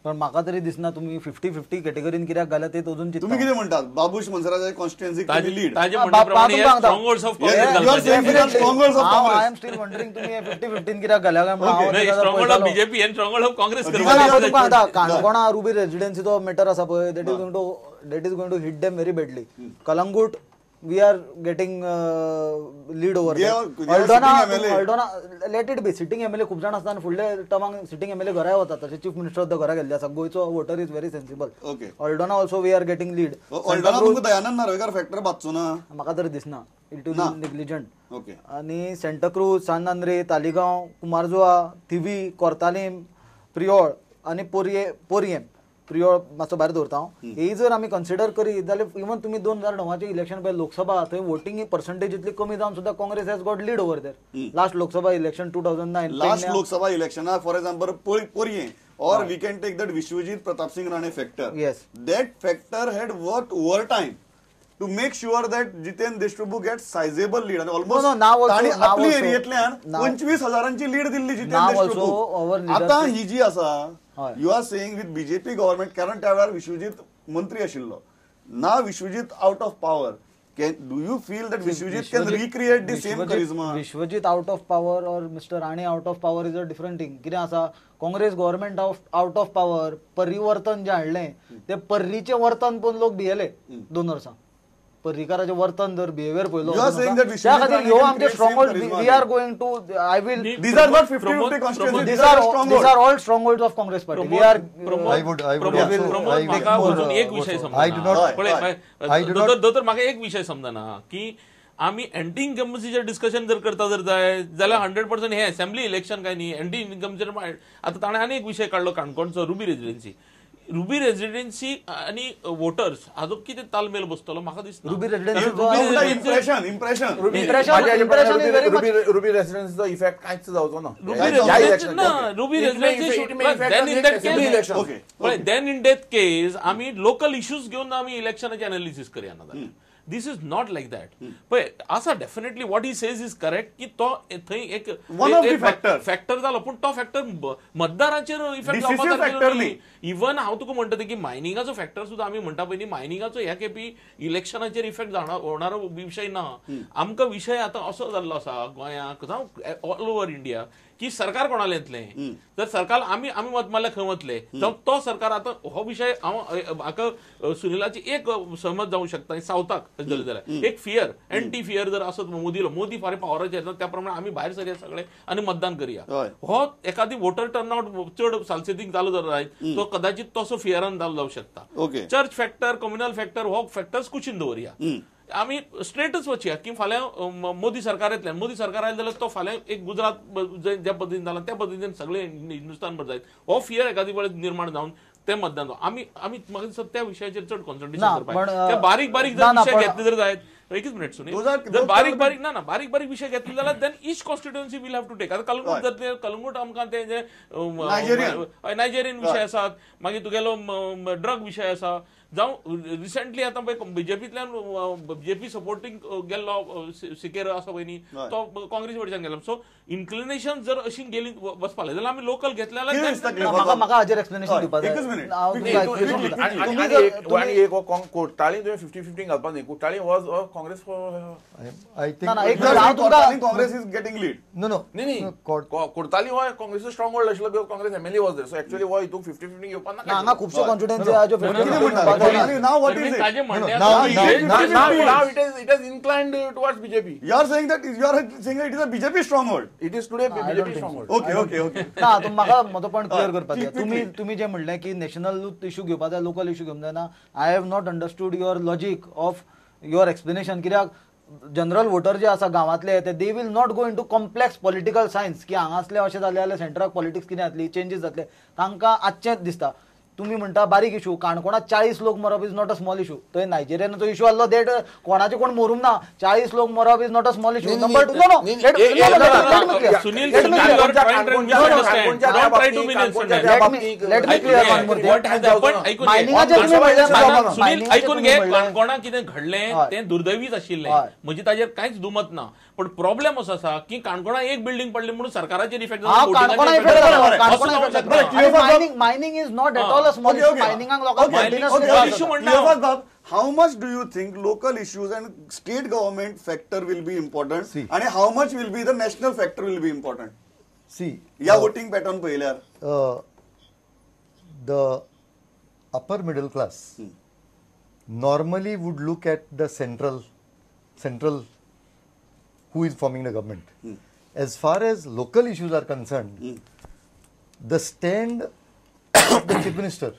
पण म्हाका तरी दिसना तुम्ही 50-50 कॅटेगरीन कित्याक घाल्या ते अजून चिंता. तुम्ही कितें म्हणटात बाबूश मनसराच्या कॉन्स्टिट्युएन्सी लीड ताजे म्हणण्याप्रमाणे strongholds of Congress I am still wondering तुम्ही 50-50 कित्याक घाल्या काय stronghold of BJP and stronghold of Congress काणकोणा रुबी रेजिडेन्सीचो मॅटर आसा पळय that is going to hit them very badly. Calangute we are getting lead over Aldona let it be sitting MLA खूप जाण असतात फुडले टर्माक सिटिंग MLA घरा वतात तसे चीफ मिनिस्टर सुद्धा घरा गेल्ले आसा. गोयचो voter is very sensible. Aldona also we are getting lead. Aldona तुमकां दयानंद नार्वेकर फॅक्टर बाचचो ना म्हाका तरी दिसना. It is negligent. आनी सेंटाक्रूज सान आंद्रे तालिगांव कुमारजुआ थिवी कोर्तालीम प्रियोळ आनी पोरयेम प्रियोळ मातसो भायर दवरता हांव. ही जर आमी कन्सिडर करीत जाल्यार इवन तुमी 2009 इलेक्शन पळय लोकसभा थंय वोटिंग पर्संटेज इतली कमी जावन सुद्धा Congress has got lead over there. Last Lok Sabha election 2009 last Lok Sabha इलेक्शनाक for example Poriem or we can take that Vishwajit Pratap Singh Rane factor. Yes. That factor had worked overtime to make sure that Jiten Deshprabhu gets sizable lead and almost ताणी आपली एरियेतल्यान 25,000ची lead दिल्ली जितेंद्र देशप्रभू. आता ही जी आसा you are saying with BJP government कारण त्या वेळार विश्वजीत मंत्री आशिल्लो. नाव Vishwajit out of power. Do you feel that Vishwajit can recreate the same charisma? Vishwajit out of power or Mr. Rane out of power is a different thing. कितें आसा Congress government out of power परिवर्तन जे हाडलें ते पर्रीचे वर्तन पळोवन लोक भियेले 2 वर्सां. पर्रीकाराचे वर्तन जर बिहेवियर पळयलो त्या खातीर ह्यो आमचे stronghold we are going to I will these are not 50-50 constituencies. These are all strongholds of Congress party. We are एक विषय समजना दोतर म्हाका एक विषय समजना की आम्ही अँटी इन्कम्बन्सीचेर डिस्कशन जर करता जर जाय जाल्यार 100% हे असेंब्ली इलेक्शन काय न्ही. अँटी इन्कम्बन्सीचेर आता ताणें आनी एक विषय काडलो काणकोणचो रुबी रेजिडेन्सी आणि वोटर्स हाजो कितें तालमेल बसतलो म्हाका दिसता. रुबी रेजिडेन्सी रुबी रेजिडेन्सीचो इफेक्ट कांयच जावचो ना. Ruby Residency then in that case आमी लोकल इश्यूज घेवन आमी इलेक्शनाचे एनालिसीस करया ना जाल्यार दिस इज नॉट लाईक दॅट. पण असा definitely what he says is correct की तो थंय एक फॅक्टर जालो पण तो फॅक्टर मतदाराचेर इफेक्ट जावपाक न्ही. इवन हांव तुका म्हणटा की मायनिंगाचो फॅक्टर सुद्धा आमी म्हणटा पळय न्ही मायनिंगाचो ह्या खेपी इलेक्शनाचेर इफेक्ट होणारो विषय ना. आमकां विषय आतां असो जाल्लो आसा गोंयाक जावं ऑल ओव्हर इंडिया की सरकार कोणाला येतलें जर सरकार आमी मत मारल्यार खंय वतले जावं तो सरकार आतां हो विशय हांव म्हाका सुनिलाची एक सहमत जावंक शकता. सावथाक जाल्यार एक फियर एंटी फियर जर असत मोदी फार पावराचेर येता त्या प्रमाणे आमी भायर सरया सगळे आनी मतदान करया. हो एखादी वोटर टर्नआउट चड सालसेतीक जालो जर जायत तो कदाचित तसो फियरान जावंक शकता. चर्च फॅक्टर कम्युनल फॅक्टर हो फॅक्टर्स कुशीन दवरया. आमी स्ट्रेटच वचया की फाल्यां मोदी सरकार येतलें मोदी सरकार आयलें जाल्यार तो फाल्यां एक गुजरात ज्या पद्दतीन जाला त्या पद्दतीन सगळे हिंदुस्तान भर जायत हो फियर एखादी वेळेस निर्माण जावन ते मतदान आमी म्हाका दिसता त्या विशयाचेर चड कॉन्सन्ट्रेशन करपाक. बारीक बारीक जर विशय घेतले जर जायत एकच मिनिट सुनील जर बारीक बारीक विशय घेतले जाल्यार then each constituency will have to take. आतां कलंगूट आमकां ते जे नायजेरियन विशय आसात मागीर तुगेलो ड्रग विशय आसा जावं रिसेंटली आतां पळय बीजेपींतल्यान बीजेपी सपोर्टींग गेल्लो सिकेर आसा पळय न्ही तो काँग्रेस वयच्यान गेलो. सो इन्क्लिनेशन जर अशी गेली वचपाक जाल्यार आमी लोकल घेतले जाल्यार म्हाका हाजेर एक्सप्लेनेशन दिवपाक जाय. कोट्टाळी तुवें 50-50 घालपाक न्ही. Cortalim was Congress I think Congress is getting lead. No Cortalim हो काँग्रेसचो स्ट्रॉंग होल्ड आशिल्लो Congress MLA was there. So actually हो हितून 50-50 घेवपाक नाका. हांगा खुबशे कॉन्फिडन्स आहा जो now what is it? Now it is inclined towards BJP. You are saying that it is a BJP stronghold. It is today BJP stronghold. Okay. ना तो म्हाका म्हजो पॉइंट क्लियर करपाक जाय. तुम्ही जे म्हणलें की नॅशनल इश्यू घेवपाक जाय लोकल इश्यू घेवंक जायना. I have not understood your logic of your explanation. कित्याक जनरल वोटर जे आसा गांवांतले ते they will not go into complex political science की हांगासले अशें जालें जाल्यार सेंटराक पॉलिटिक्स कितें जातली चेंजीस जातले तांकां आजचेंच दिसता. तुम्ही म्हणता बारीक इशू, काणकोणात 40 लोक मरप is not a small issue. थंय नायजेरियन तो इशू आसलो देट कोणाचे कोण मरूंक ना, 40 लोक मरप is not a small issue. Number 2 no Sunil, ऐकून घे, काणकोणा कितें घडलें तें दुर्दैवीच आशिल्लें, म्हणजे ताजेर कांयच दुमत ना. पण प्रॉब्लेम असो आसा की काणकोणा एक बिल्डिंग पडली म्हणून सरकाराचेर effect mining is not at all a small issue. मायनिंगाक लोकांक how much do you think local issues and state government factor will be important and how much will be the national factor will be important? See, voting pattern paylar the upper middle class normally would look at the central who is forming the government. As far as local issues are concerned, the stand of the chief minister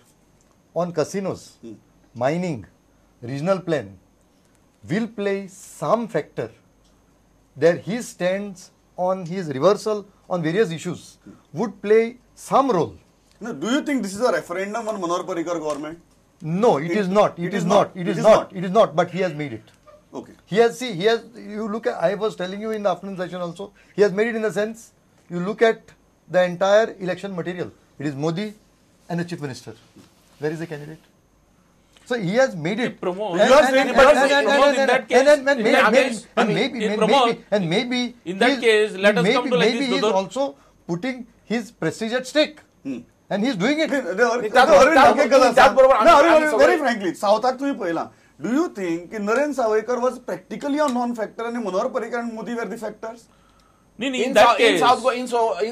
on casinos, mining, regional plan will play some factor. That his stands on his reversal on various issues would play some role. No, do you think this is a referendum on Manohar Parrikar government? No, it is not. It is not. It is not. It is not. But he has made it. Okay. He has. You look at. I was telling you in the afternoon session also. He has made it in the sense. You look at the entire election material. It is Modi and the chief minister. Where is the candidate? So he has made it. Maybe in that case, let us come to like maybe this. He is also putting his prestige at stake, and he is doing it. Very frankly, Southak तुम्ही पहिला. Do you think Naren Savaikar was practically a non-factor and Manohar Parrikar and Modi were the factors? In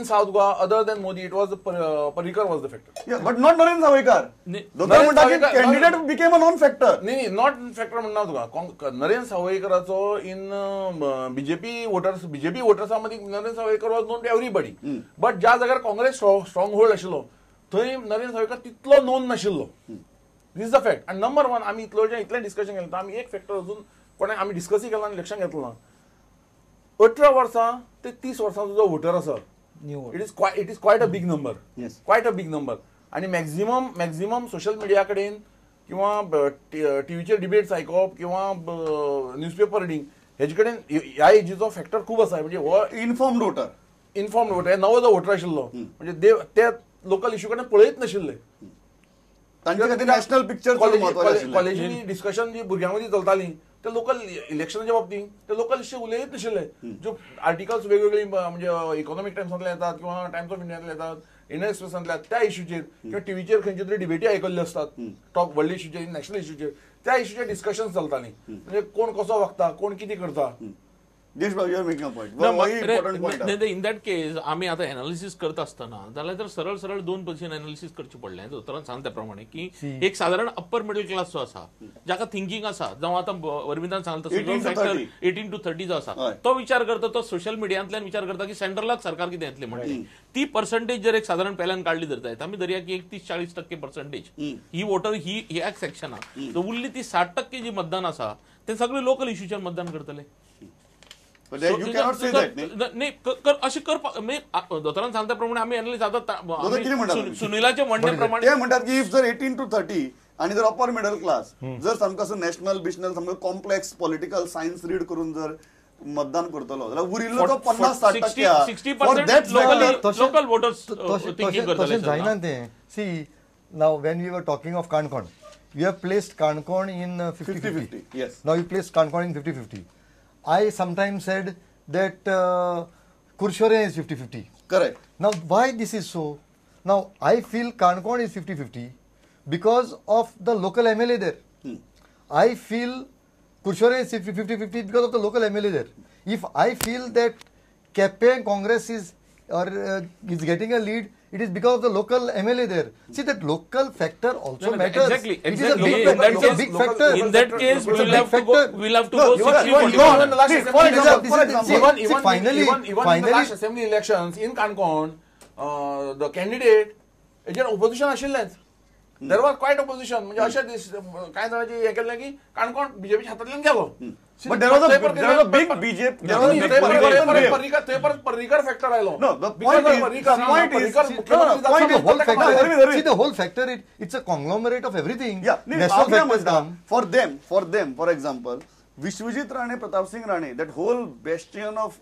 South Goa, other than Modi, it was Parrikar was the factor. Yeah, but not Naren Savaikar. Candidate became a non-factor. Not factor म्हणणार तुका. Naren Savaikaracho in BJP voters मध्ये Naren Savaikar was known to everybody. But ज्या जाग्यार Congress stronghold आशिल्लो, थंय Naren Savaikar तितलो known नाशिल्लो. This is the fact. And number one, आम्ही इतलें डिस्कशन केलें, आम्ही एक फॅक्टर अजून कोणें आम्ही डिस्कसय केला आनी लक्षांत घेतलो ना. 18 वर्सां ते 30 वर्सांचो जो वोटर आसा, it is quiet a big number. Quiet a big number. आणि मॅक्झिमम सोशल मिडिया कडेन किंवा टीव्हीचेर डिबेट्स आयकप किंवा न्यूजपेपर रिडिंग हेजे कडेन ह्या एजीचो फॅक्टर खूब आसा. म्हणजे हो इन्फॉर्म्ड वोटर नवो जो वोटर आशिल्लो, म्हणजे ते लोकल इश्यू कडेन पळयत नाशिल्ले. नॅशनल पिक्चर कॉलेजींनी डिस्कशन जी भुरग्यां मदीं चलताली ते लोकल इलेक्शनाच्या बाबतींत ते लोकल इश्यू उलयत नाशिल्ले. ज्यो आर्टिकल्स वेगवेगळी म्हणजे इकॉनॉमिक टायम्सांतले येतात किंवा टायम्स ऑफ इंडियांतले येतात, इंडियन एक्सप्रेसांतले त्या इश्यूचेर किंवा टीव्हीचेर खंयचे तरी डिबेटी आयकल्ल्यो असतात टॉप व्हडले इश्यूचेर, नॅशनल इश्यूचेर, त्या इश्यूचेर डिस्कशन चलताली. म्हणजे कोण कसो वागता, कोण कितें करता. In that case, आम्ही आता एनालिसिस करत असताना जाल्यार सरळ दोन पद्धतीन एनालिसिस करचे पडलें. दोतोरान सांगता प्रमाणे की एक साधारण अप्पर मिडल क्लास जो आसा, जाका थिंकिंग आसा, जावं आतां अरविंदान सांगता 18 to 30 जो आसा, तो विचार करता, तो सोशल मिडियांतल्यान विचार करता की सेंट्रलाक सरकार कितें येतलें म्हणून. ती पर्संटेज जर एक साधारण पेल्यान काडली धरता, आमी धरया की 31-40% पर्संटेज ही वोटर ही ह्या सेक्शनाक, उरली ती 60% जी मतदान आसा ते सगळे लोकल इश्यूचेर मतदान करतले. But you cannot say that. अशें करपाक दोतोरान सांगता प्रमाणे आमी एनालिसीस आतां सुनिलाचे म्हणणे प्रमाणे ते म्हणटात की इफ जर 18 to 30 आणि जर अपर मिडल क्लास जर सामको असो नॅशनल बिशनल सामको कॉम्प्लेक्स पॉलिटिकल सायन्स रीड करून जर मतदान करतलो जाल्यार उरिल्लो तो 50-60% लोकल वोटर्स थिंकिंग करतले. तशें जायना तें. See now when we were talking of Canacona, we have placed Canacona in 50-50. Yes. Now we placed Canacona in 50-50. I sometimes said that Kurshore is 50-50. Correct. Now, why this is so? Now, I feel Kankon is 50-50 because of the local MLA there. I feel Kurshore is 50-50 because of the local MLA there. If I feel that Kepe Congress is getting a lead, it is because of the local MLA there. See, that local factor also matters. Exactly. It is a big factor. In that case, we'll have to go 60-40. Finally, in the last assembly elections in Kankon, the candidate, opposition आशिल्लेच. There was quite opposition. म्हणजे अशें काय जाणांची हे केलें की काणकोण बीजेपीच्या हातांतल्यान गेलो. But there was a big BJP. There was a big Parrikar factor आयलो. No, the point is the whole factor. It's a conglomerate of everything. Yeah, national factors come. For them, for example, Vishwajit Rane, Pratap Singh Rane, that whole bastion of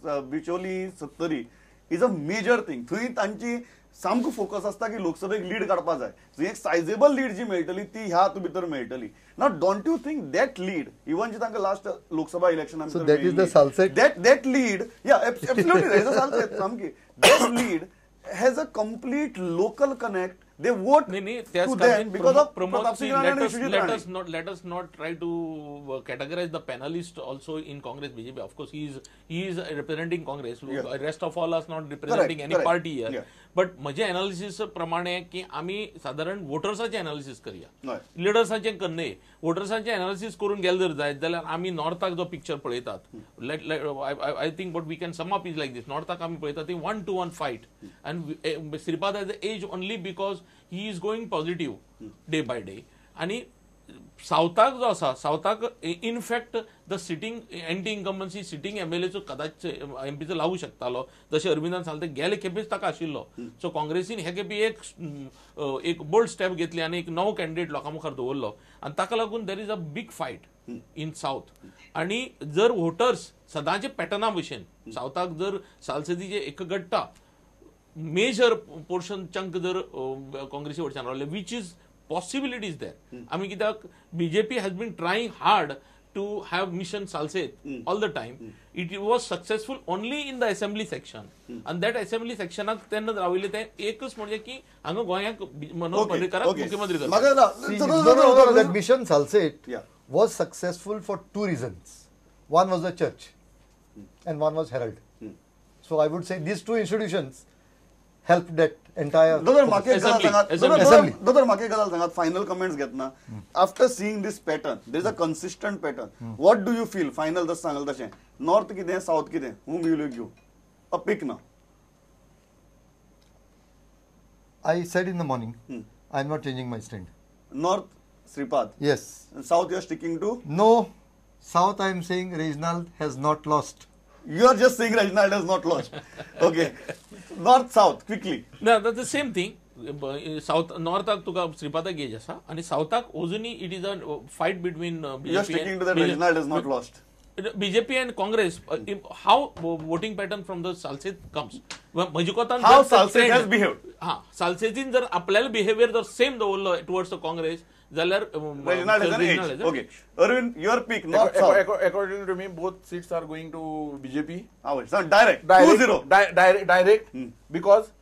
Bicholi, Sattari is a major thing. थंय तांची सामको focus असता की लोकसभेक lead काडपा जाय. So एक सायजेबल lead जी मेळटली ती ह्या हातू भितर मेळटली. Now don't you think that lead, even जी तांका last Lok Sabha election So that is the Salset. That lead, yeah, absolutely, there is a Salset. सामकी. That lead has a complete local connect. They vote to them because of Pratap Singh Rane and Vishwajit Rane. Let us not try to categorize the panelist also in Congress BJP. Of course, he is representing Congress. Yeah. Rest of all us not representing any correct. party here. Yeah. But माझे analysis प्रमाणे की आम्ही साधारण वोटर्साचे analysis करूया, हय. लिडर्सांचे करणे. वोटर्सांचे analysis करून गेले जर जायत जाल्यार आम्ही नॉर्थाक जो पिक्चर पळयतात, I think what we can sum up is like this. नॉर्थाक आम्ही पळयतात ती 1-to-1 fight, and Shripad has the edge only because he is going positive day by day. आणि सावथाक जो आसा, सावथाक in fact the sitting anti incumbency sitting एमएलएचो कदाचित एमपीचो लावू शकतालो, जशें अरविंदान सांगले गेले खेपेच ताका आशिल्लो. सो काँग्रेसीन हे खेपी एक बोल्ड स्टेप घेतली आनी एक नवो कॅन्डिडेट लोकां मुखार दवरलो, आनी ताका लागून there is a big fight in south. आणि जर वोटर्स सदांचे पॅटर्ना भशेन सावथाक जर सालसेतीचे एक गट्टा मेजर पोर्शन चंक जर काँग्रेसी वयच्यान रावले, which is possibilities there. I mean, BJP has been trying hard to have mission Salset all the time. It was successful only in the assembly section. And that assembly section त्यांना राविले ते एकच म्हणजे की हांगा गोंयाक मनोहर पर्रीकाराक मुख्यमंत्री करता. That mission Salset was successful for two reasons. One was the church and one was Herald. So I would say these two institutions helped that entire final comments घेतना. After seeing this pattern, there is a consistent pattern. What do you feel? Final just सांगल तशें. North कितें, South कितें? Whom will you give? A pick now. I said in the morning, I am not changing my stand. North, Sripad. Yes. And South you are sticking to? No. South I am saying Reginald has not lost. You are just saying Reginald has not lost. Okay. North, South, quickly. No, that's the same thing. South, Northak Tuka श्रीपादाक age आसा, आणि Southak अजुनी it is a fight between BJP. You are sticking to that Reginald has not lost. BJP and Congress. How voting pattern from the Salset comes? How Salset has behaved? हा, सालसेतीन जर आपल्याला behaviour जर same दवरलो towards the Congress जाल्यार Reginald has an edge. Okay. Arvind, your pick, North, South. According to me, both seats are going to BJP. How is it? Direct. 2-0. Direct. Because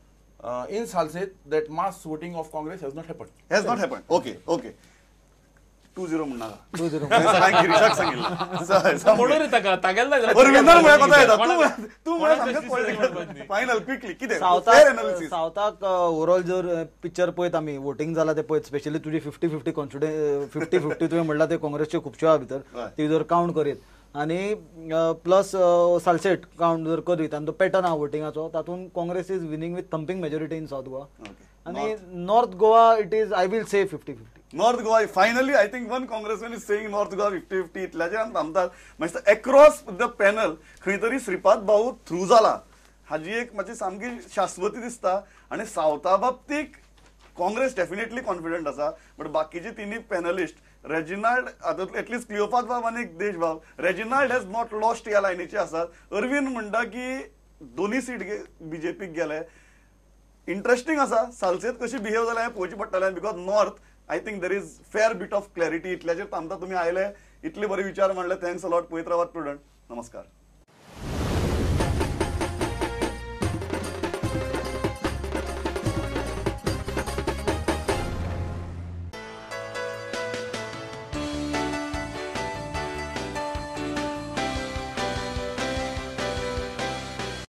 in Salset, that mass voting of Congress has not happened. Has not happened. Okay. 2-0 म्हणणार. 2-0. सांग गिरीशाक सांगितलं. म्हणून रे ताका तागेला अरविंदान म्हळ्या कथा येता. तू म्हळ्या सांगत फायनल क्विकली कितें? Fair analysis. सावथाक ओवरऑल जर पिक्चर पळयत आमी वोटिंग जाला ते पळयत, स्पेशली तुजी 50-50 कॉन्फिडन्स 50-50 तुवें म्हणला ते काँग्रेसचे खुबशे आहा भितर, ती जर काउंट करीत आणि प्लस सालसेट काउंट जर करीत आनी तो पॅटर्न आहा वोटिंगाचो, तातूंत Congress is winning with thumping majority in south Goa. आणि north Goa it is I will say 50-50. North Goa, finally, I think one congressman is saying North Goa 50-50. इतल्याच्यान थांबतात. म्हणजे अक्रॉस द पॅनल खंय तरी श्रीपाद भाऊ थ्रू जाला हाजी एक मातशी सामकी शाश्वती दिसता. आणि सावथा बाबतीक काँग्रेस डेफिनेटली कॉन्फिडंट आसा, बट बाकीचे तिन्ही पॅनलिस्ट रेजिनाल्ड एटलीस्ट क्लिओपात बाब आनी देश बाब रेजिनाल्ड हॅज नॉट लॉस्ट ह्या लायनीचे आसात. अरविंद म्हणटा की दोन्ही सीट बीजेपीक गेले. इंटरेस्टिंग आसा सालसेत कशी बिहेव जाल्या हें पळोवची पडटलें, because north I think there is fair bit of clarity. इतल्याचेर थांबता तुम्ही आयले, इतले बरे विचार मांडले. Thanks a lot. पळयत रावात प्रुडंट. नमस्कार.